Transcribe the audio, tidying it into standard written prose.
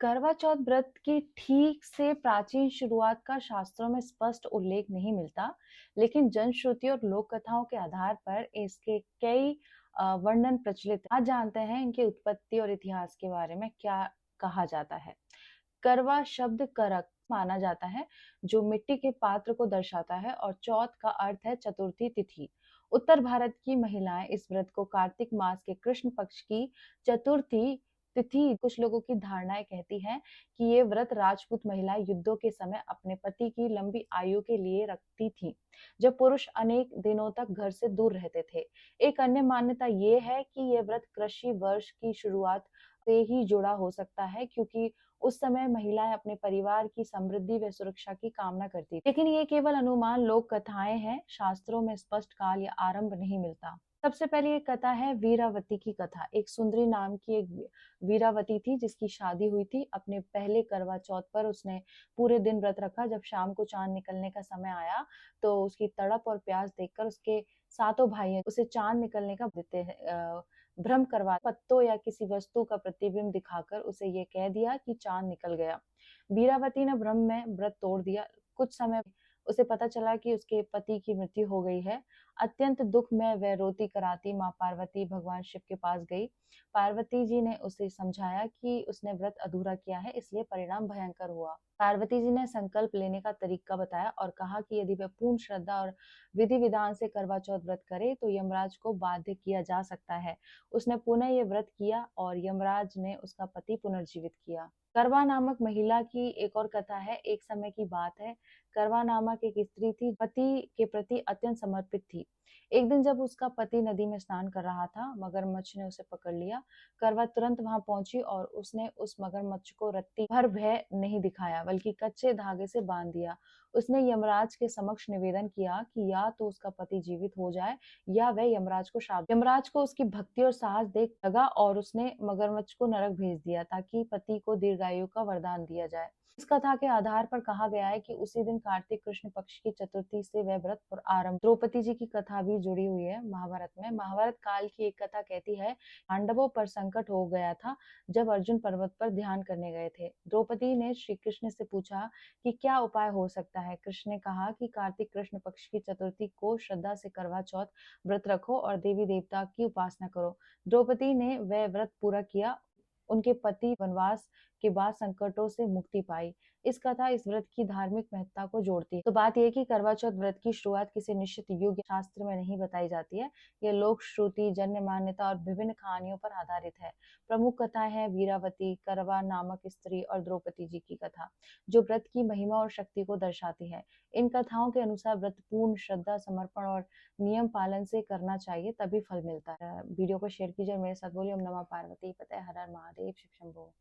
करवा चौथ व्रत की ठीक से प्राचीन शुरुआत का शास्त्रों में स्पष्ट उल्लेख नहीं मिलता, लेकिन जनश्रुति और लोक कथाओं के आधार पर इसके कई वर्णन प्रचलित हैं। आज जानते हैं इनकी उत्पत्ति और इतिहास के बारे में क्या कहा जाता है। करवा शब्द करक माना जाता है, जो मिट्टी के पात्र को दर्शाता है, और चौथ का अर्थ है चतुर्थी तिथि। उत्तर भारत की महिलाएं इस व्रत को कार्तिक मास के कृष्ण पक्ष की चतुर्थी तिथि, कुछ लोगों की धारणाएं कहती हैं कि ये व्रत राजपूत महिलाएं युद्धों के समय अपने पति की लंबी आयु के लिए रखती थीं, जब पुरुष अनेक दिनों तक घर से दूर रहते थे। एक अन्य मान्यता ये है कि ये व्रत कृषि वर्ष की शुरुआत से ही जुड़ा हो सकता है, क्योंकि उस समय महिलाएं अपने परिवार की समृद्धि व सुरक्षा की कामना करती थी। लेकिन ये केवल अनुमान, लोक कथाएं हैं, शास्त्रों में स्पष्ट काल या आरंभ नहीं मिलता। सबसे पहले एक कथा है वीरावती की कथा। एक सुंदरी नाम की एक वीरावती थी, जिसकी शादी हुई थी। अपने पहले करवा चौथ पर उसने पूरे दिन व्रत रखा। जब शाम को चांद निकलने का समय आया, तो उसकी तड़प और प्यास देखकर उसके सातों भाई उसे चांद निकलने का देते हैं भ्रम करवा पत्तों या किसी वस्तु का प्रतिबिंब दिखाकर उसे ये कह दिया कि चांद निकल गया। वीरावती ने भ्रम में व्रत तोड़ दिया। कुछ समय उसे पता चला कि उसके पति की मृत्यु हो गई है। अत्यंत दुख में वह रोती कराती माँ पार्वती भगवान शिव के पास गई। पार्वती जी ने उसे समझाया कि उसने व्रत अधूरा किया है, इसलिए परिणाम भयंकर हुआ। पार्वती जी ने संकल्प लेने का तरीका बताया और कहा कि यदि वह पूर्ण श्रद्धा और विधि विधान से करवा चौथ व्रत करे तो यमराज को बाध्य किया जा सकता है। उसने पुनः ये व्रत किया और यमराज ने उसका पति पुनर्जीवित किया। करवा नामक महिला की एक और कथा है। एक समय की बात है, करवा नामक एक स्त्री थी, पति के प्रति अत्यंत समर्पित थी। एक दिन जब उसका पति नदी में स्नान कर रहा था, मगरमच्छ ने उसे पकड़ लिया। करवा तुरंत वहां पहुंची और उसने उस मगरमच्छ को रत्ती भर भय नहीं दिखाया, बल्कि कच्चे धागे से बांध दिया। उसने यमराज के समक्ष निवेदन किया कि या तो उसका पति जीवित हो जाए या वह यमराज को श्राप। यमराज को उसकी भक्ति और साहस देख लगा और उसने मगरमच्छ को नरक भेज दिया, ताकि पति को दीर्घायु का वरदान दिया जाए। इस कथा के आधार पर कहा गया है कि उसी दिन कार्तिक कृष्ण पक्ष की चतुर्थी से वह व्रत और आरंभ। द्रौपदी जी की कथा भी जुड़ी हुई है महाभारत में। महाभारत काल की एक कथा कहती है, पांडवों पर संकट हो गया था जब अर्जुन पर्वत पर ध्यान करने गए थे। द्रौपदी ने श्री कृष्ण से पूछा कि क्या उपाय हो सकता है। कृष्ण ने कहा कि कार्तिक कृष्ण पक्ष की चतुर्थी को श्रद्धा से करवा चौथ व्रत रखो और देवी देवता की उपासना करो। द्रौपदी ने वह व्रत पूरा किया। उनके पति वनवास के बाद संकटों से मुक्ति पाई। इस कथा इस व्रत की धार्मिक महत्ता को जोड़ती है। तो बात यह कि करवा चौथ व्रत की शुरुआत किसी निश्चित युग या शास्त्र में नहीं बताई जाती है। यह लोक श्रुति, जन्य मान्यता और विभिन्न कहानियों पर आधारित है। प्रमुख कथाएं हैं वीरावती, करवा नामक स्त्री और द्रौपदी जी की कथा, जो व्रत की महिमा और शक्ति को दर्शाती है। इन कथाओं के अनुसार व्रत पूर्ण श्रद्धा, समर्पण और नियम पालन से करना चाहिए, तभी फल मिलता है। वीडियो को शेयर कीजिए और मेरे साथ बोलिए ओम नमः पार्वती पते हर हर महादेव शिव शंभो।